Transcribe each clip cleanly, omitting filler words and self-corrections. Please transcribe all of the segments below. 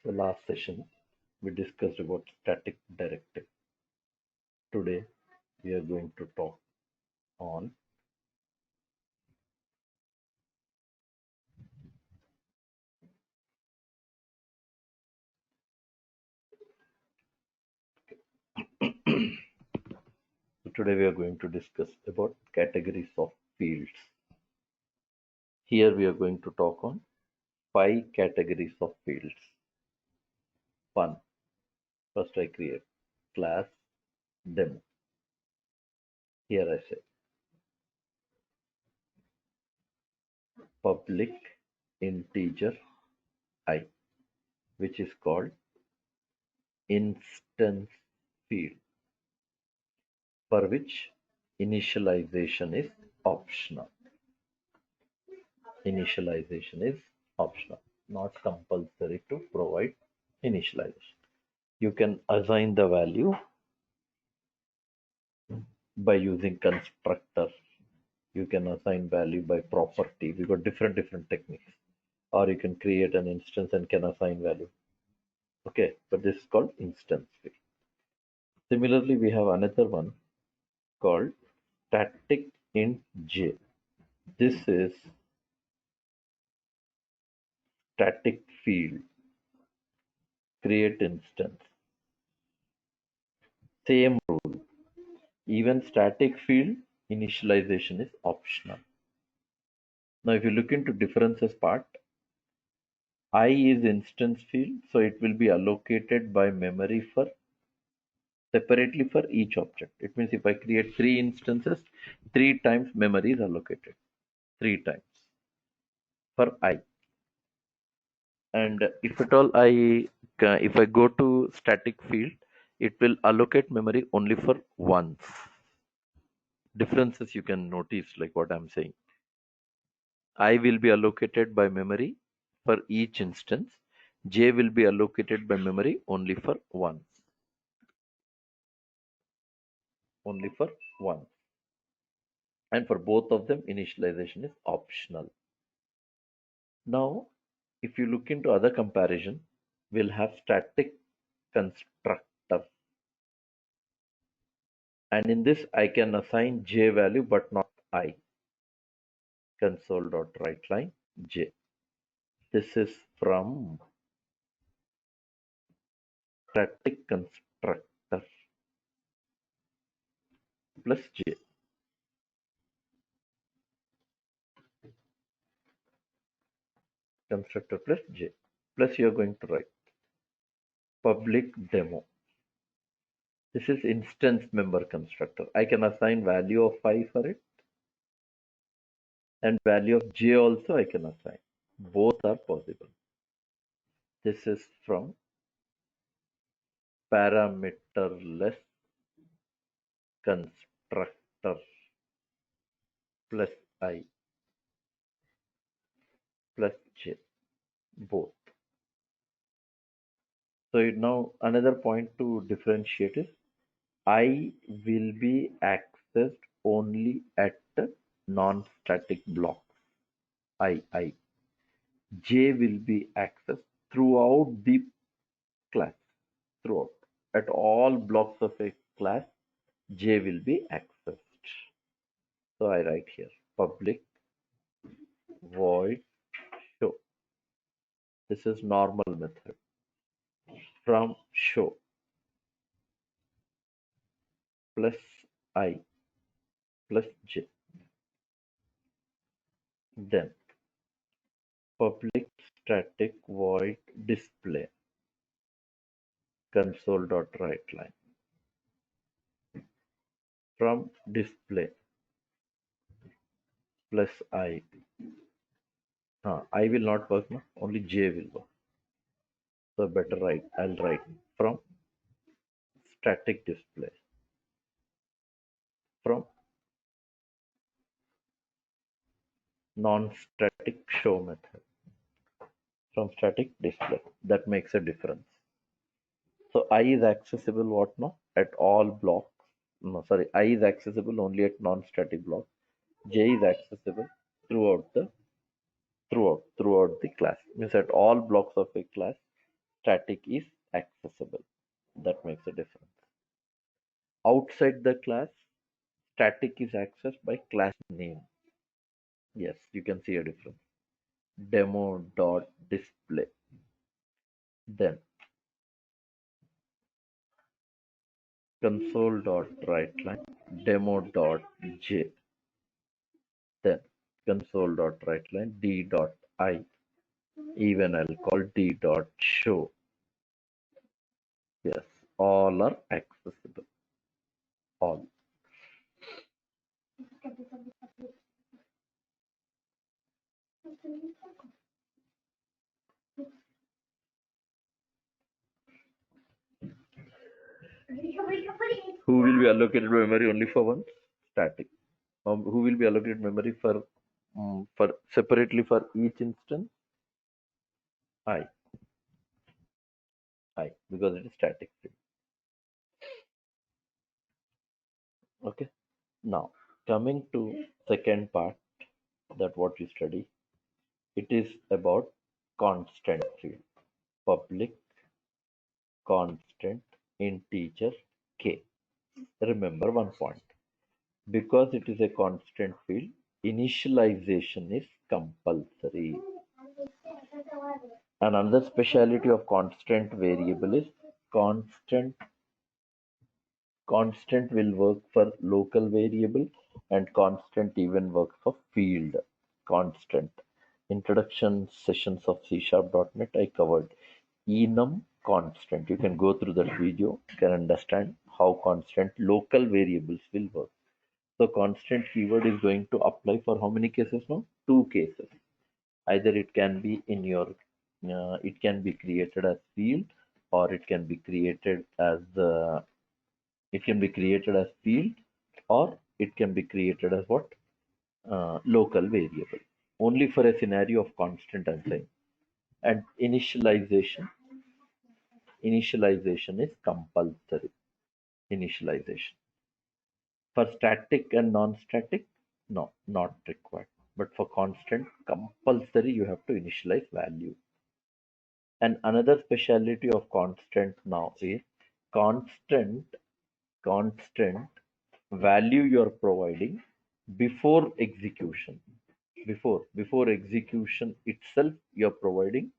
The last session we discussed about static directive. Today we are going to talk on today we are going to discuss about categories of fields. Here we are going to talk on 5 categories of fields. 1. First I create class demo. Here I say public integer I, which is called instance field, for which initialization is optional. Initialization is optional, not compulsory to provide initialization. You can assign the value by using constructor. You can assign value by property. We got different techniques. Or you can create an instance and can assign value. Okay, but this is called instance field. Similarly, we have another one called static int j. This is static field. Create instance. Same rule. Even static field initialization is optional. Now, if you look into differences part, I is instance field, so it will be allocated by memory for separately for each object. It means if I create 3 instances, 3 times memory is allocated. 3 times for I. And if at all if I go to static field, it will allocate memory only for once. Differences you can notice like what I'm saying. I will be allocated by memory for each instance. J will be allocated by memory only for once. Only for once. And for both of them, initialization is optional. Now, if you look into other comparison, we'll have static constructor. And in this, I can assign J value, but not I. Console.writeLine J. This is from static constructor plus J. Constructor plus J. Plus you're going to write public demo. This is instance member constructor. I can assign value of 5 for it. And value of J also I can assign. Both are possible. This is from parameterless constructor plus I plus J. Both. So now another point to differentiate is I will be accessed only at non-static blocks. I. J will be accessed throughout the class. Throughout. At all blocks of a class, J will be accessed. So I write here public void show. This is normal method. From show plus I plus J. Then public static void display console.writeLine. From display plus I. I will not work now, only J will work. So better write, I'll write from static display. From non-static show method. From static display. That makes a difference. So I is accessible what now? At all blocks. No, sorry, I is accessible only at non-static blocks. J is accessible throughout the class. Means at all blocks of a class, static is accessible. That makes a difference. Outside the class, static is accessed by class name. Yes, you can see a difference. Demo dot display. Then console dot writeline demo dot j. Then console dot writeline d dot I. Even I'll call d dot show. Yes, all are accessible. All. Who will be allocated memory only for one? Static. Who will be allocated memory for separately for each instance? I. I, because it is static field. Okay. Now coming to second part, that what you study, it is about constant field. Public constant integer k. Remember one point. Because it is a constant field, initialization is compulsory. And another speciality of constant variable is constant constant will work for local variable and constant even works for field constant. Introduction sessions of C#.NET I covered enum constant. You can go through that video, you can understand how constant local variables will work. So constant keyword is going to apply for how many cases now? Two cases. Either it can be in your, it can be created as field, or it can be created as it can be created as field, or it can be created as what? Local variable. Only for a scenario of constant I'm saying. And initialization is compulsory. Initialization. For static and non-static, no, not required. But for constant, compulsory you have to initialize value. And another speciality of constant now is constant constant value you're providing before execution. Before execution itself, you're providing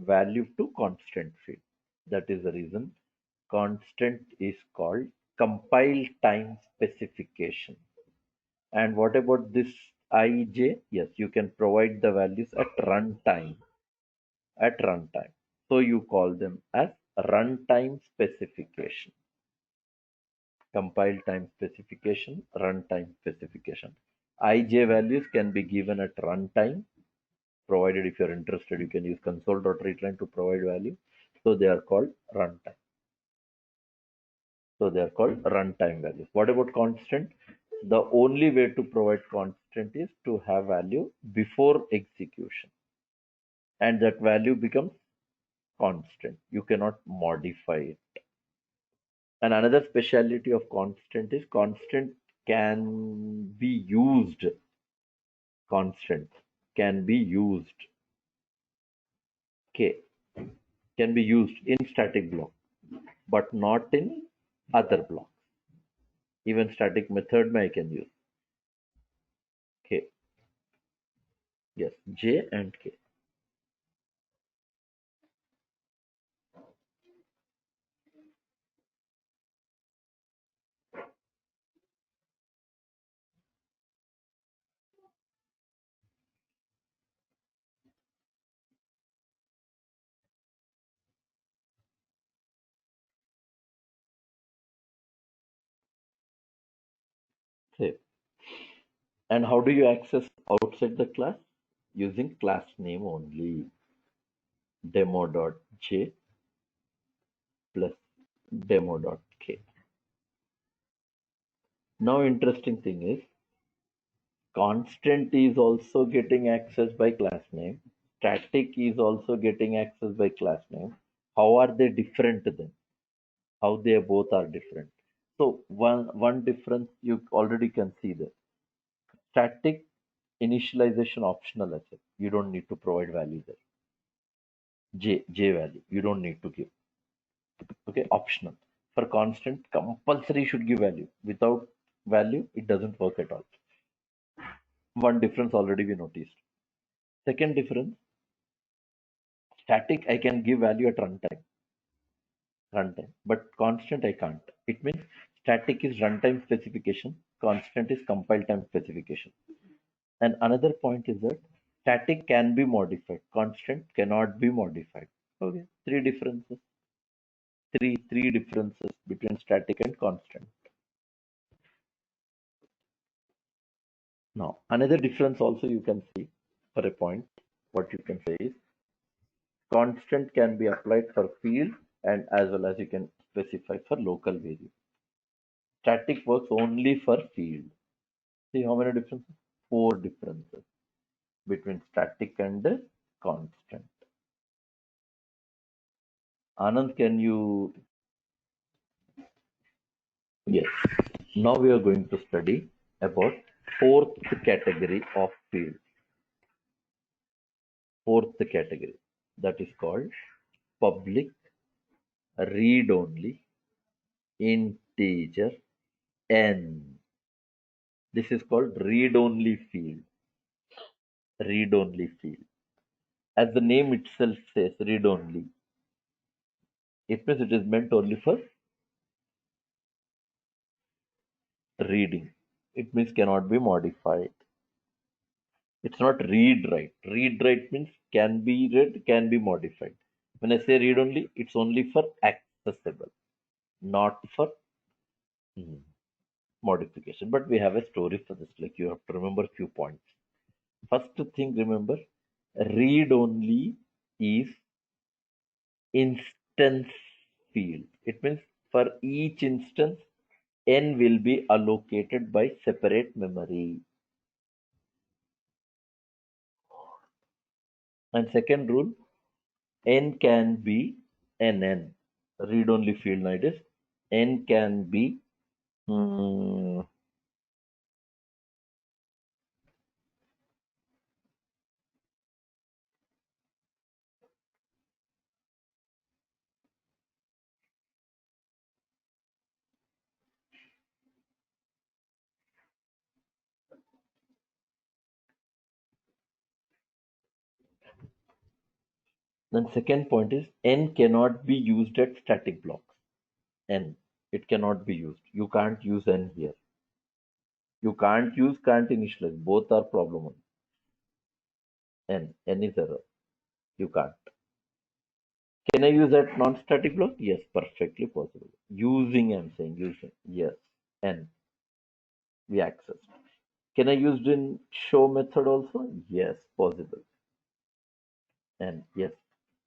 value to constant field. That is the reason constant is called compile time specification. And what about this ij? Yes, you can provide the values at runtime. At runtime. So you call them as runtime specification. Compile time specification, runtime specification. ij values can be given at runtime, provided if you're interested, you can use console.readline to provide value. So they are called runtime. So they are called runtime values. What about constant? The only way to provide constant is to have value before execution. And that value becomes constant. You cannot modify it. And another speciality of constant is constant can be used. Constant can be used. K can be used in static block, but not in other blocks. Even static method I can use K. Yes, J and K. Save. And how do you access outside the class? Using class name only. Demo.j plus demo.k. Now interesting thing is constant is also getting access by class name. Static is also getting access by class name. How are they different then? How they both are different? So one difference you already can see there. Static initialization optional asset. You don't need to provide value there. j value. You don't need to give. Okay, optional. For constant, compulsory should give value. Without value, it doesn't work at all. One difference already we noticed. Second difference, static I can give value at runtime, but constant I can't. It means static is runtime specification, constant is compile time specification. And another point is that static can be modified, constant cannot be modified. Okay, three differences between static and constant. Now, another difference also you can see for a point, what you can say is constant can be applied for field and as well as you can specify for local variable. Static works only for field. See how many differences? Four differences between static and constant. Anand, can you? Yes. Now we are going to study about fourth category of field. Fourth category, that is called public read-only integer n. This is called read-only field. Read-only field. As the name itself says, read-only. It means it is meant only for reading. It means cannot be modified. It's not read write. Read write means can be read, can be modified. When I say read only, it's only for accessible, not for modification. But we have a story for this. Like you have to remember few points. First thing, remember, read only is instance field. It means for each instance, n will be allocated by separate memory. And second rule, n can be nn. Read only field nowadays. N can be mm, then second point is n cannot be used at static blocks. N, it cannot be used. You can't use n here. You can't use, can't initialize. Both are problem only. N is error. You can't. Can I use that non-static block? Yes, perfectly possible. Using, I'm saying using. Yes, N we access. Can I use it in show method also? Yes, possible. And yes,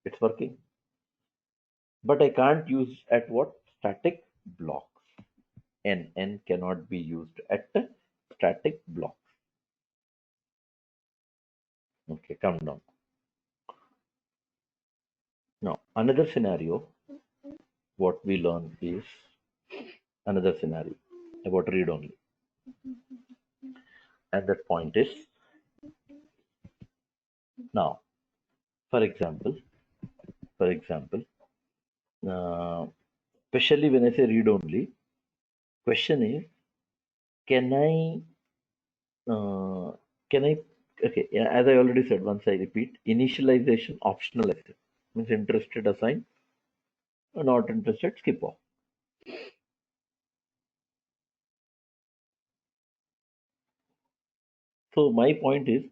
it's working. But I can't use at what? Static blocks. N cannot be used at the static blocks. Okay, come down. Now, another scenario, what we learn is another scenario about read only. And that point is now, for example, uh, especially when I say read only, question is, can I, can I, okay, yeah, as I already said, once I repeat, initialization optional access means interested assign, not interested skip off. So my point is,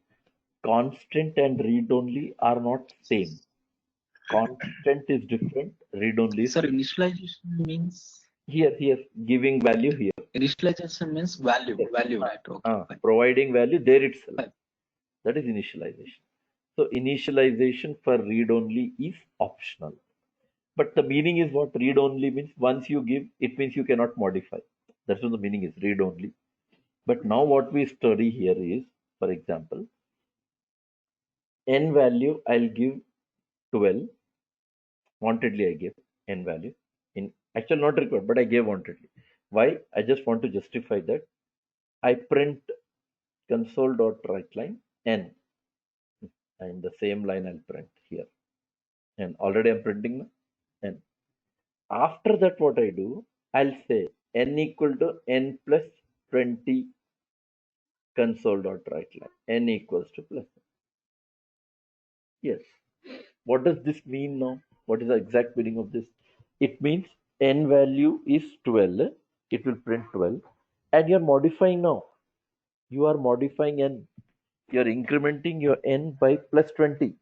constant and read only are not same. Constant is different, read only is Sir, different. initialization means Here, giving value here. initialization means value, Yes. right? Okay, fine. Providing value there itself. Fine. That is initialization. So initialization for read only is optional. But the meaning is what read only means. Once you give, it means you cannot modify. That's what the meaning is, read only. But now what we study here is, for example, n value I'll give 12. Wantedly I give n value. In actual not required, but I gave wantedly. Why? I just want to justify that. I print console.writeLine n, and the same line I'll print here And already I'm printing now. And after that, what I do, I'll say n equal to n plus 20 console dot write line. N equals to plus. Yes. What does this mean now? What is the exact meaning of this? It means n value is 12. It will print 12. And you're modifying now. You are modifying n. You're incrementing your n by plus 20.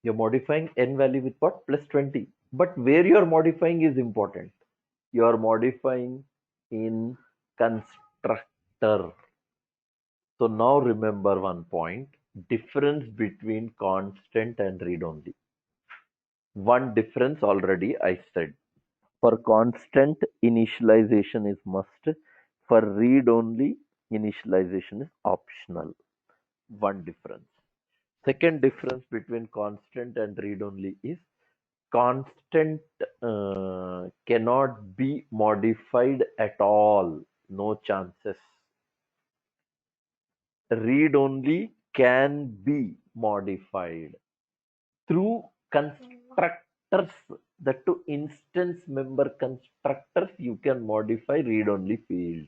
You're modifying n value with what? Plus 20. But where you're modifying is important. You're modifying in constructor. So now remember one point, difference between constant and read only. One difference already I said. For constant, initialization is must. For read only, initialization is optional. One difference. Second difference between constant and read only is constant cannot be modified at all. No chances. Read only can be modified through constructors. The two instance member constructors you can modify read only fields.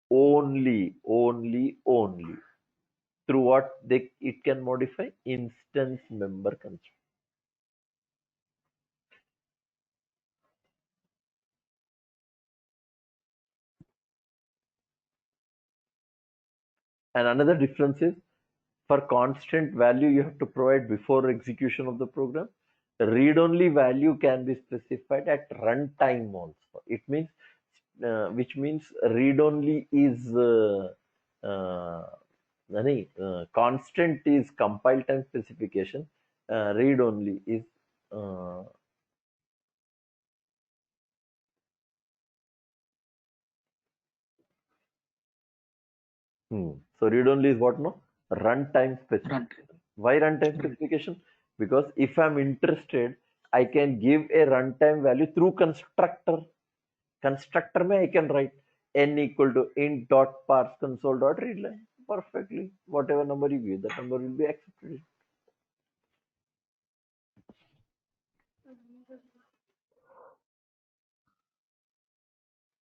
Only through what they it can modify instance member constructor. And another difference is for constant value you have to provide before execution of the program. Read only value can be specified at runtime also. It means which means read only is constant is compile time specification. Read only is uh, so read only is what no runtime Run. specification. Why runtime Right. specification? Because if I'm interested, I can give a runtime value through constructor. Constructor mein I can write n equal to int dot parse console dot read line. Perfectly. Whatever number you give, that number will be accepted.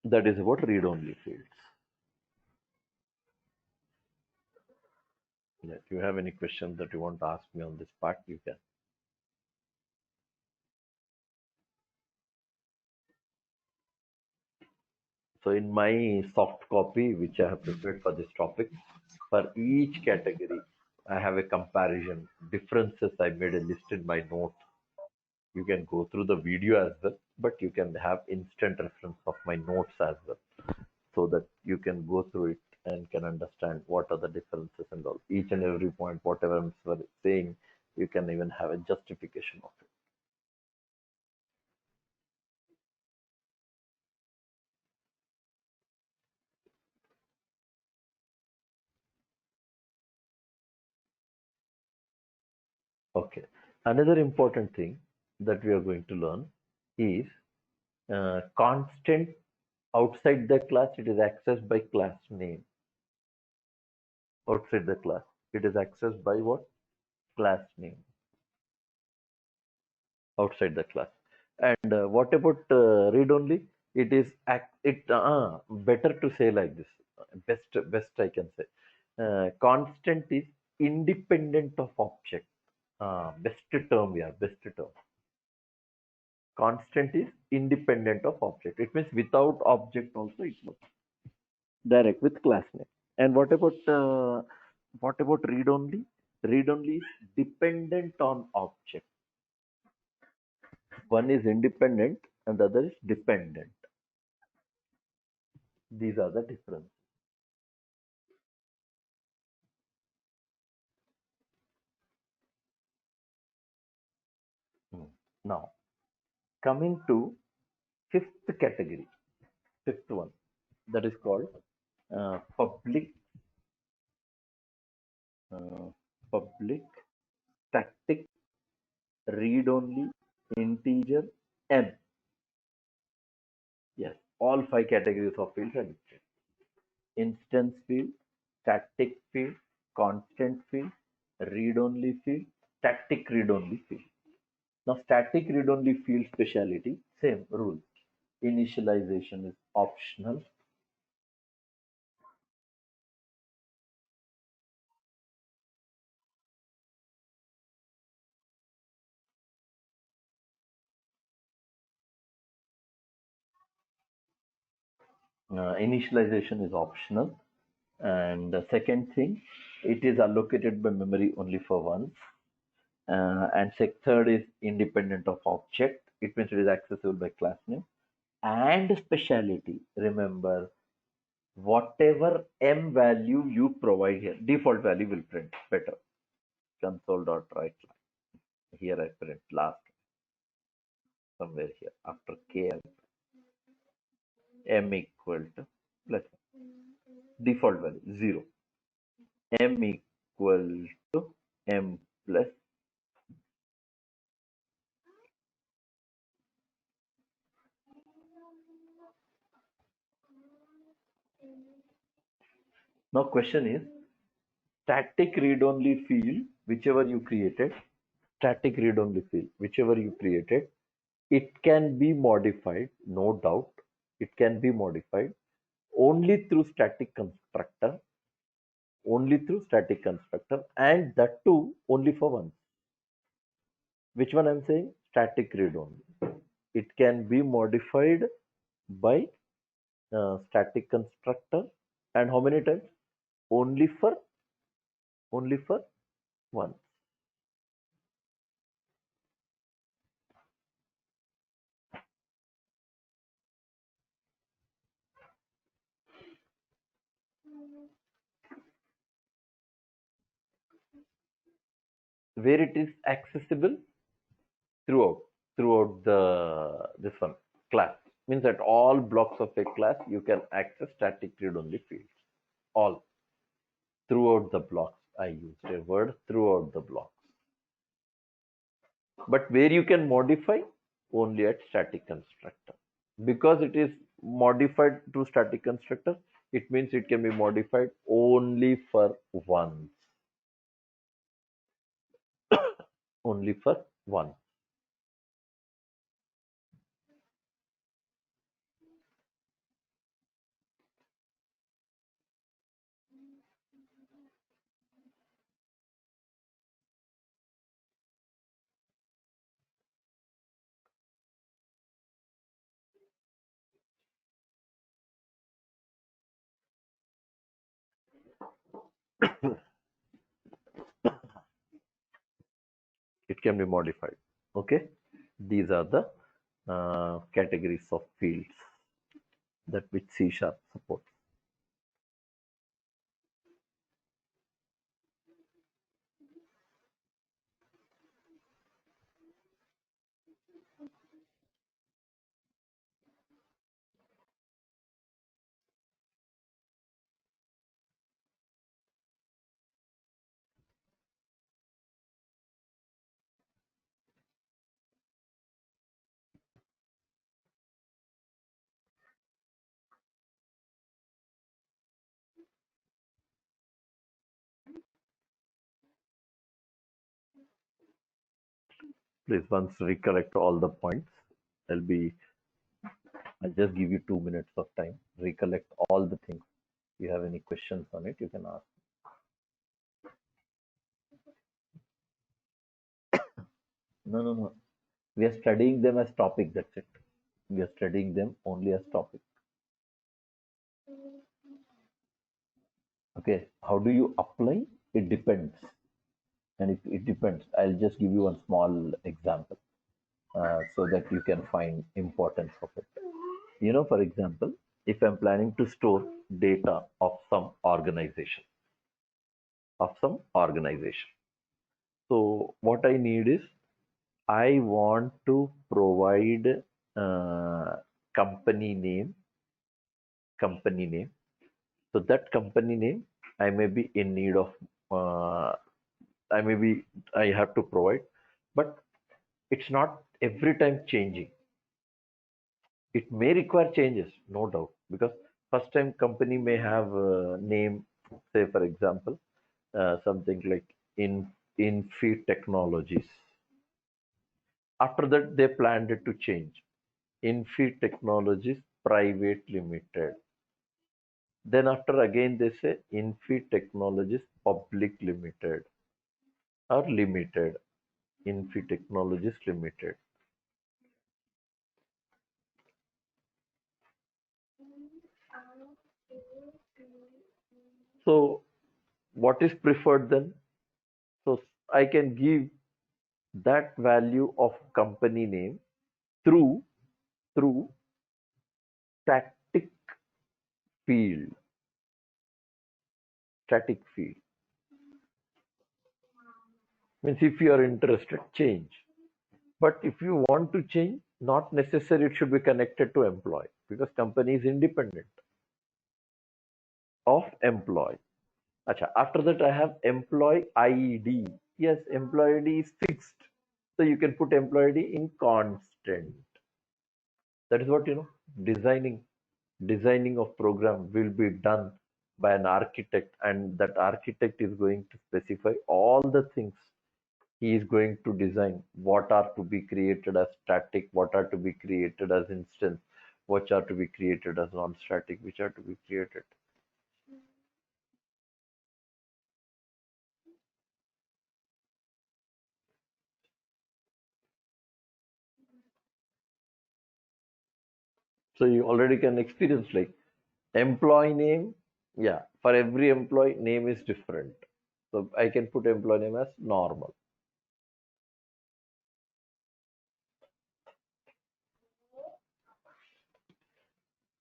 That is about read only fields. Yeah, if you have any questions that you want to ask me on this part, you can. So in my soft copy, which I have prepared for this topic, for each category, I have a comparison, differences. I made a list in my notes. You can go through the video as well, but you can have instant reference of my notes as well, so that you can go through it and can understand what are the differences and all. Each and every point, whatever I'm saying, you can even have a justification of it. Okay. Another important thing that we are going to learn is constant outside the class, it is accessed by class name. Outside the class, it is accessed by what? Class name. Outside the class. And what about read only? It is better to say like this. Best I can say. Constant is independent of object. Best term, yeah, best term. Constant is independent of object. It means without object also it works. Direct with class name. And what about read only? Read only is dependent on object. One is independent and the other is dependent. These are the differences. Now, coming to fifth category, fifth one, that is called public uh, public static read only integer m. Yes, all five categories of fields are listed. instance field, static field, constant field, read-only field, static read-only field. Now, static read-only field speciality, same rule. Initialization is optional. Initialization is optional. And the second thing, it is allocated by memory only for once. And third is independent of object. It means it is accessible by class name. And speciality, remember, whatever m value you provide here, default value will print better. Console.write line. Here I print last somewhere here after k m equal to plus default value 0. M equal to m plus. Now question is, static read-only field, whichever you created, static read-only field, whichever you created, it can be modified, no doubt. It can be modified only through static constructor, and that too only for once. Which one I'm saying? Static read-only. It can be modified by static constructor, and how many times? Only for once. Where it is accessible throughout the this one class, means that all blocks of a class you can access static read only fields, all throughout the blocks. I used a word, throughout the blocks. But where you can modify, only at static constructor. Because it is modified to static constructor, it means it can be modified only for once. Only for one. It can be modified. Okay, these are the categories of fields that which C# supports. Please once recollect all the points. I'll be I'll just give you 2 minutes of time. Recollect all the things. If you have any questions on it, you can ask. No, no, no. We are studying them as topic, that's it. We are studying them only as topic. Okay. How do you apply? It depends. And if it depends, I'll just give you one small example so that you can find importance of it. For example, if I'm planning to store data of some organization, so what I need is, I want to provide uh, company name, company name. So that company name, I may be in need of, I have to provide, but it's not every time changing. It may require changes, no doubt, because First time company may have a name, say for example, something like Infi Technologies. After that, they planned it to change. Infi Technologies Private Limited. Then after again they say Infi Technologies Public Limited or Limited. Infi Technologies Limited. So what is preferred then? So I can give that value of company name through through static field. Static field means if you are interested, change. But if you want to change, not necessary it should be connected to employee because company is independent of employee. Acha, after that I have employee ID. Yes, employee ID is fixed. So you can put employee ID in constant. That is what designing of program will be done by an architect, and that architect is going to specify all the things he is going to design, what are to be created as static, what are to be created as instance, what are to be created as non-static, which are to be created. So you already can experience like employee name. Yeah, for every employee name is different. So I can put employee name as normal.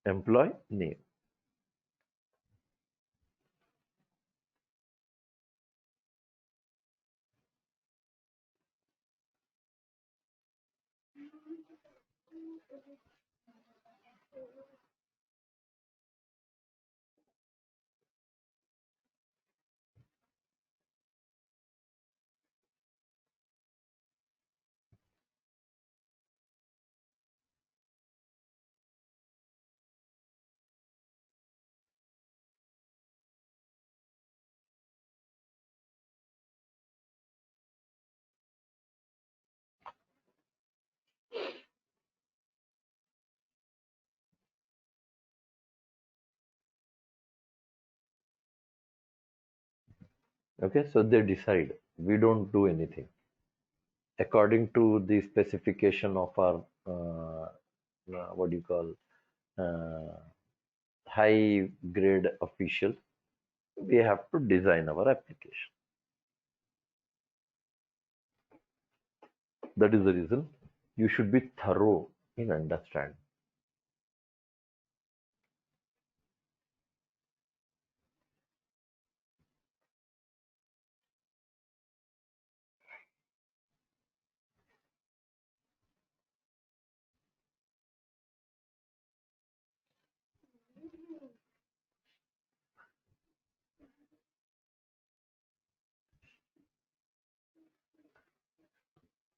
Employee name. Okay, so they decide. We don't do anything according to the specification of our what do you call uh, high grade official. We have to design our application. That is the reason you should be thorough in understanding.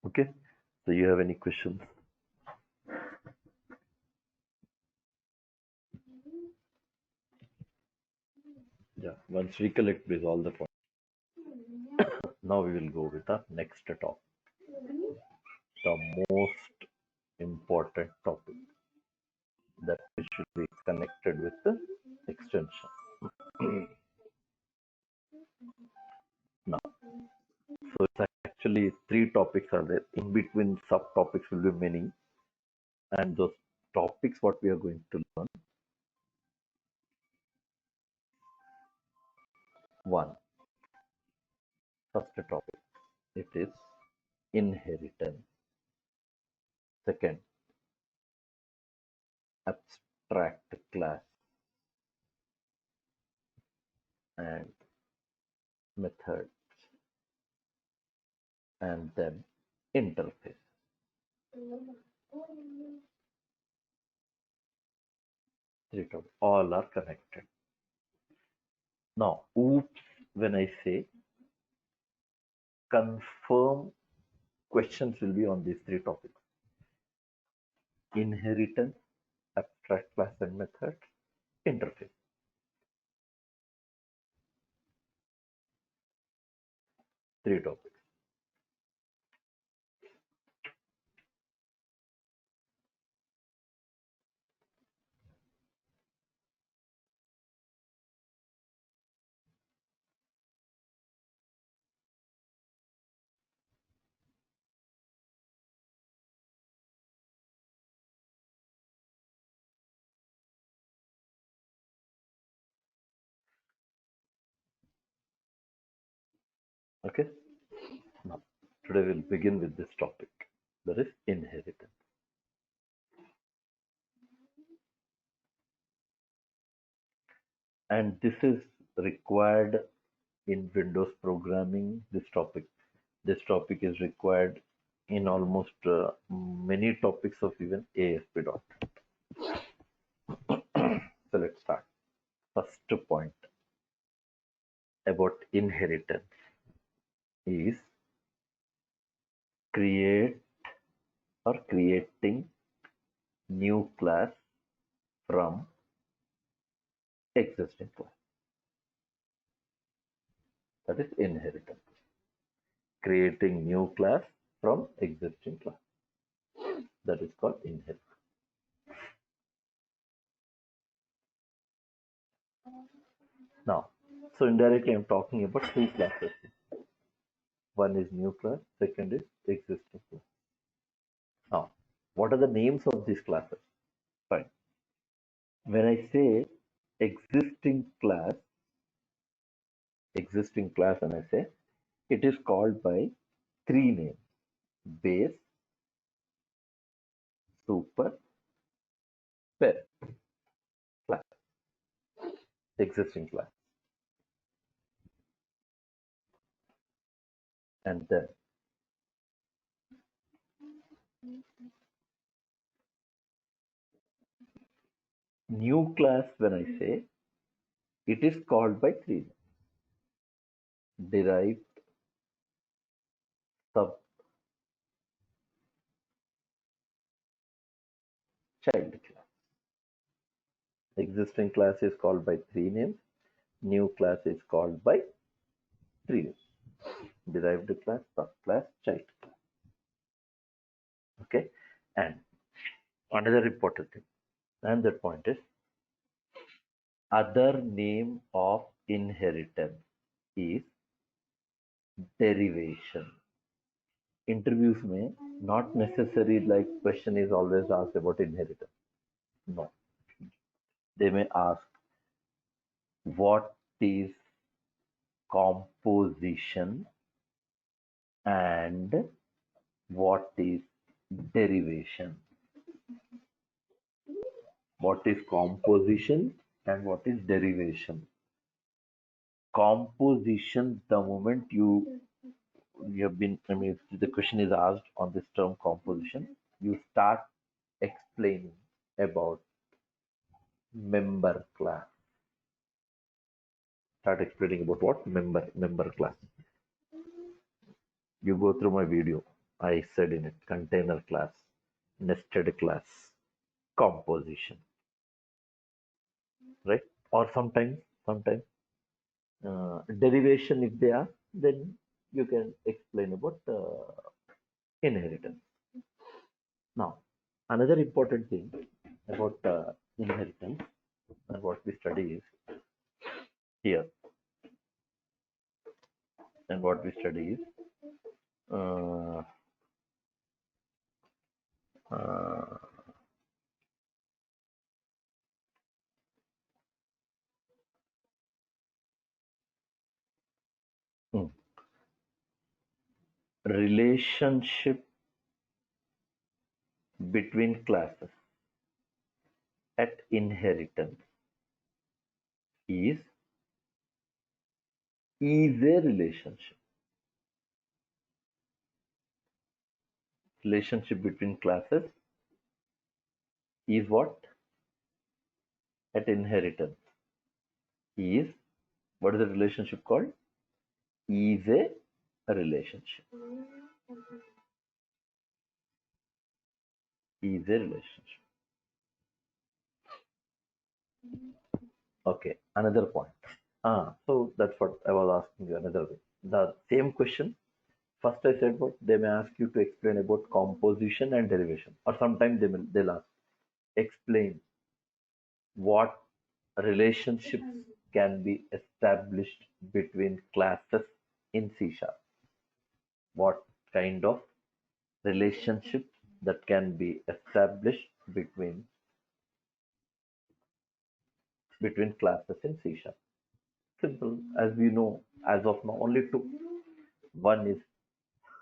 Okay, so you have any questions? Yeah, once we collect this all the points. Now we will go with the next topic, the most important topic that should be connected with the extension. Now, so it's actually three topics are there. In between subtopics will be many, and those topics what we are going to learn. One, first topic, it is inheritance. Second, abstract class and method, and then interface. Three topics, all are connected. Now, oops, when I say confirm, questions will be on these three topics: inheritance, abstract class and method, interface. Three topics. Okay. Now, today we'll begin with this topic. That is inheritance. And this is required in Windows programming. This topic is required in almost many topics of even ASP.NET. So let's start. First point about inheritance is create or creating new class from existing class. That is inheritance. Creating new class from existing class. That is called inheritance. Now, so indirectly I'm talking about three classes. One is new class, second is existing class. Now, what are the names of these classes? Fine. When I say existing class, and I say it is called by three names: base, super, parent class, existing class. And then new class, when I say it is called by three names: derived, sub, child class. Existing class is called by three names. New class is called by three names: derived class, subclass, child class. Okay. And another important thing, and that point is other name of inheritance is derivation. Interviews may not necessary like question is always asked about inheritance. No. They may ask what is composition and what is derivation. What is composition and what is derivation? Composition, the moment you have been, I mean, if the question is asked on this term composition, you start explaining about member class. Start explaining about what? Member class. You go through my video. I said in it, container class, nested class, composition, right? Or sometimes derivation if they are, then you can explain about inheritance. Now, another important thing about inheritance and what we study is here, and what we study is uh, uh, hmm, relationship between classes at inheritance is a relationship. Relationship between classes is what? At inheritance is, what is the relationship called? Is a relationship. Is a relationship. Okay, another point. So that's what I was asking you another way. The same question. First, I said what they may ask you to explain about composition and derivation, or sometimes they'll ask explain what relationships can be established between classes in C sharp. What kind of relationships that can be established between classes in C sharp. Simple, as we know, as of now, only two. One is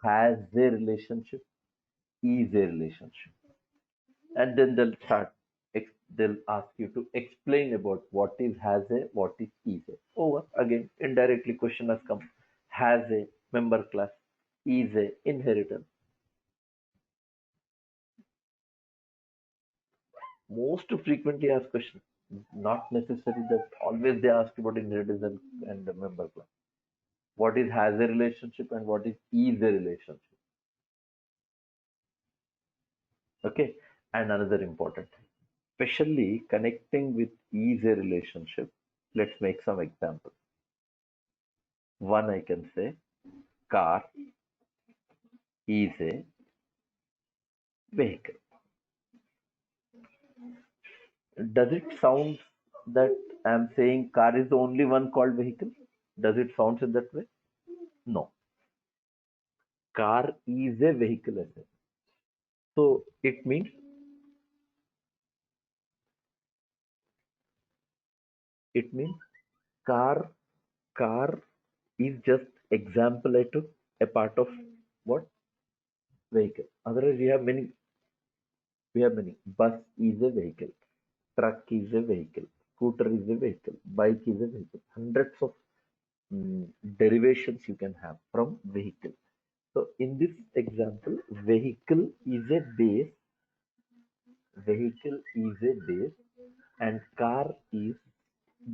has a relationship, is a relationship, and then they'll ask you to explain about what is has a, what is a. Over again, indirectly question has come. Has a member class, is a inheritance. Most frequently asked question. Not necessary that always they ask about inheritance and the member class. What is has a relationship and what is a relationship. Okay, and another important thing, especially connecting with is a relationship. Let's make some examples. One I can say car is a vehicle. Does it sound that I'm saying car is the only one called vehicle? Does it sound in that way? No. Car is a vehicle as well. So it means car car is just example I took, a part of what? Vehicle. Otherwise we have many. Bus is a vehicle. Truck is a vehicle. Scooter is a vehicle. Bike is a vehicle. Hundreds of derivations you can have from vehicle. So in this example, vehicle is a base, and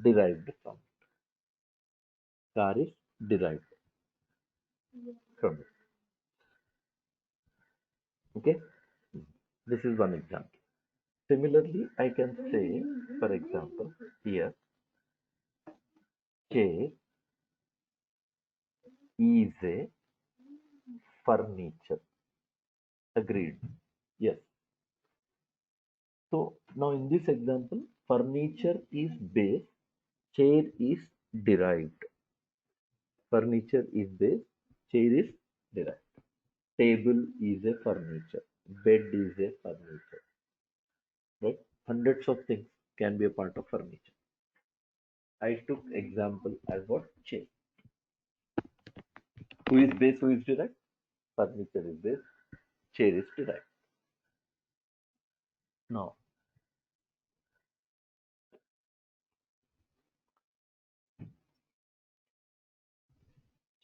derived from car is derived from it. Okay, this is one example. Similarly, I can say, for example, here K is a furniture. Agreed. Yes. So now in this example, furniture is base, chair is derived. Furniture is base, chair is derived. Table is a furniture. Bed is a furniture. Right? Hundreds of things can be a part of furniture. I took example as what? Chair. Who is base? Who is derived? Furniture is base. Chair is derived. Now,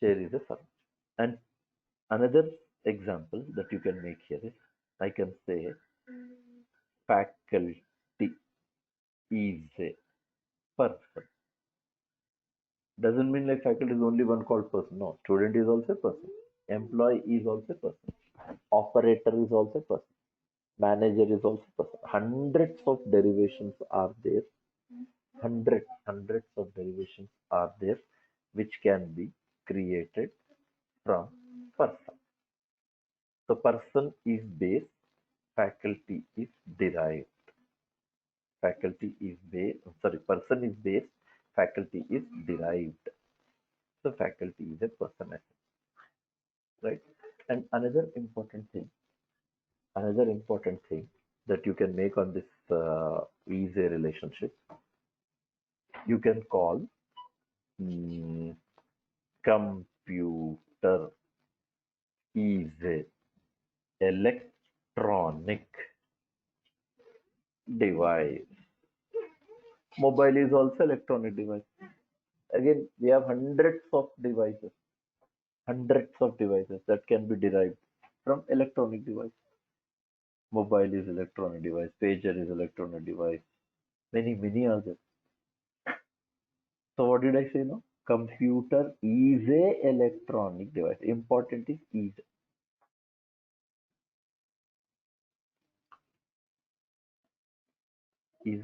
chair is a furniture. And another example that you can make here is I can say faculty is a person. Doesn't mean like faculty is only one called person. No, student is also a person. Employee is also a person. Operator is also a person. Manager is also a person. Hundreds of derivations are there. Hundreds of derivations are there which can be created from person. So person is base, faculty is derived. Faculty is base, sorry, person is base, faculty is derived. So faculty is a person, right? And another important thing that you can make on this is a relationship. You can call mm, computer is a electronic device. Mobile is also electronic device. Again, we have hundreds of devices that can be derived from electronic device. Mobile is electronic device, pager is electronic device, many are there. So what did I say now? Computer is a electronic device. Important is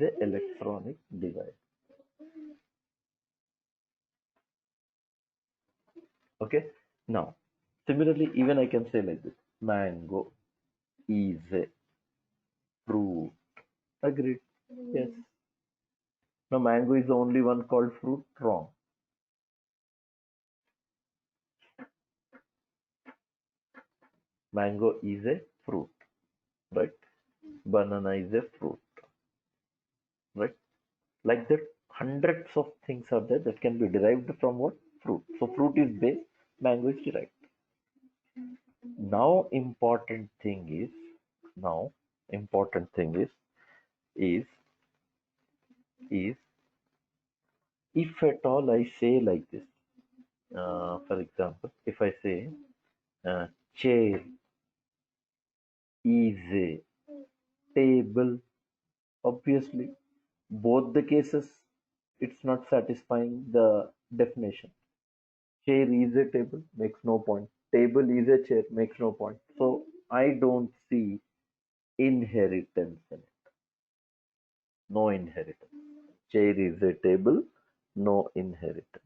a electronic device. Okay. Now, similarly, even I can say like this: mango is a fruit. Agreed. Yes. Now, mango is the only one called fruit. Wrong. Mango is a fruit, right? Banana is a fruit, right? Like that, hundreds of things are there that can be derived from what? Fruit. So fruit is base, mango is derived. Now now important thing is is if at all I say like this, for example, if I say chair is a table, obviously both the cases it's not satisfying the definition. Chair is a table makes no point. Table is a chair makes no point. So I don't see inheritance in it. No inheritance. Chair is a table, no inheritance.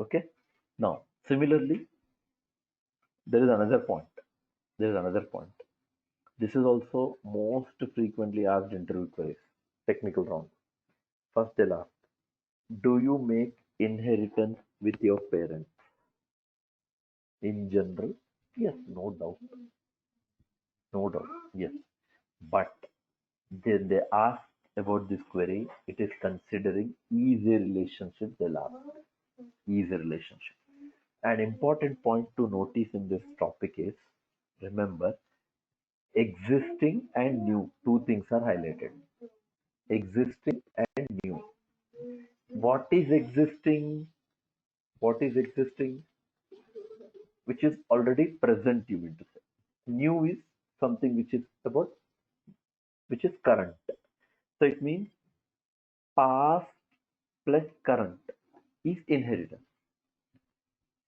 Okay. Now, similarly, there is another point. There is another point. This is also most frequently asked interview queries, technical round. First, they'll ask, do you make inheritance with your parents? In general, yes, no doubt, no doubt, yes. But then they ask about this query, it is considering easy relationship. They'll ask easy relationship. An important point to notice in this topic is, remember, existing and new, two things are highlighted. Existing and new. What is existing? What is existing? Which is already present, you mean to say. New is something which is about, which is current. So it means past plus current is inheritance.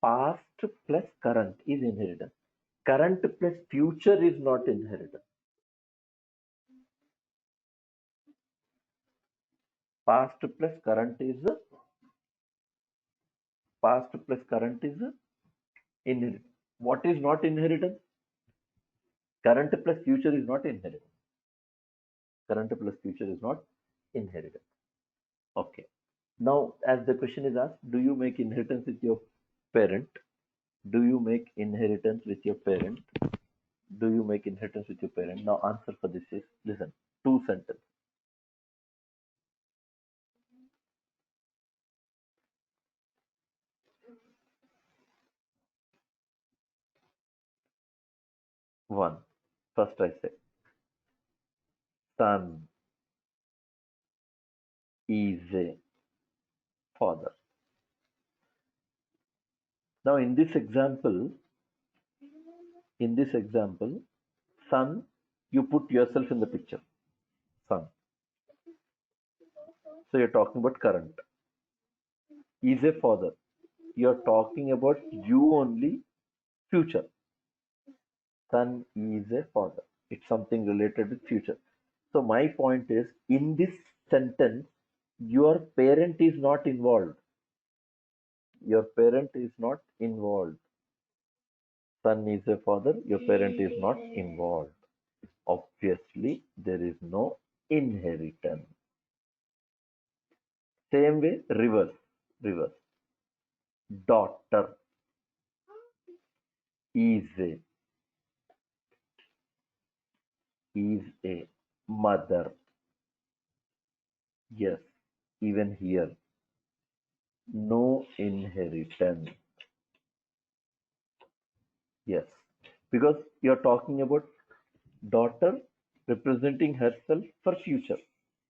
Past plus current is inheritance. Current plus future is not inheritance. Past plus current is inheritance. What is not inheritance? Current plus future is not inheritance. Current plus future is not inheritance. Okay. Now, as the question is asked, do you make inheritance with your parent? Do you make inheritance with your parent? Do you make inheritance with your parent? Now, answer for this is, listen, two sentences. One, first I say, son is a father. Now, in this example, son, you put yourself in the picture, son. So you're talking about current. Is a father. You're talking about you only, future. Son is a father. It's something related with future. So my point is, in this sentence, your parent is not involved. Your parent is not involved. Son is a father. Your parent is not involved. Obviously, there is no inheritance. Same way, reverse. Reverse. Daughter is a mother. Yes, even here, no inheritance. Yes, because you're talking about daughter representing herself for future,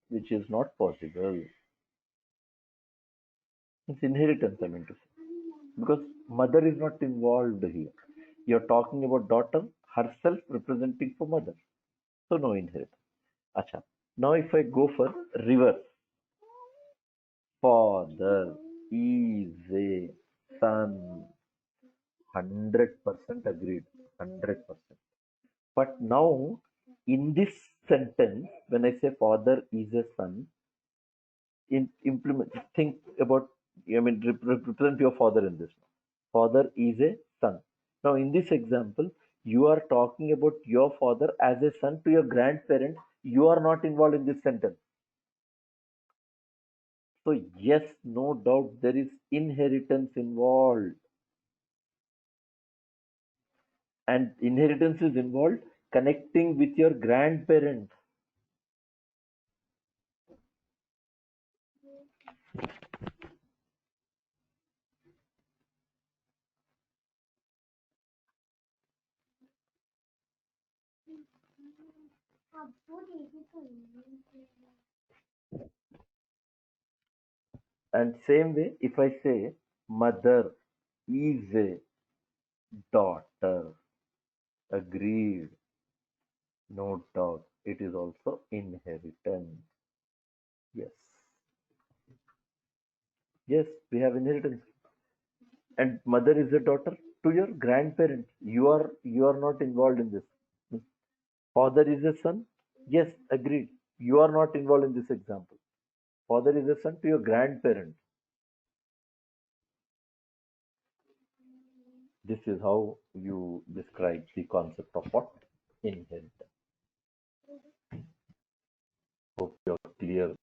which is not possible. It's inheritance, I mean to say. Because mother is not involved here. You're talking about daughter herself representing for mother. So no inheritance. Acha. Now if I go for reverse, father is a son. 100% agreed. 100%. But now, in this sentence, when I say father is a son, think about, represent your father in this. Father is a son. Now, in this example, you are talking about your father as a son to your grandparents. You are not involved in this sentence. So, yes, no doubt there is inheritance involved. And inheritance is involved connecting with your grandparents. And same way, if I say mother is a daughter, agreed, no doubt, it is also inheritance. Yes, yes, we have inheritance. And mother is a daughter to your grandparents. You are not involved in this. Father is a son. Yes, agreed. You are not involved in this example. Father is a son to your grandparents. This is how you describe the concept of what? Inheritance. Hope you're clear.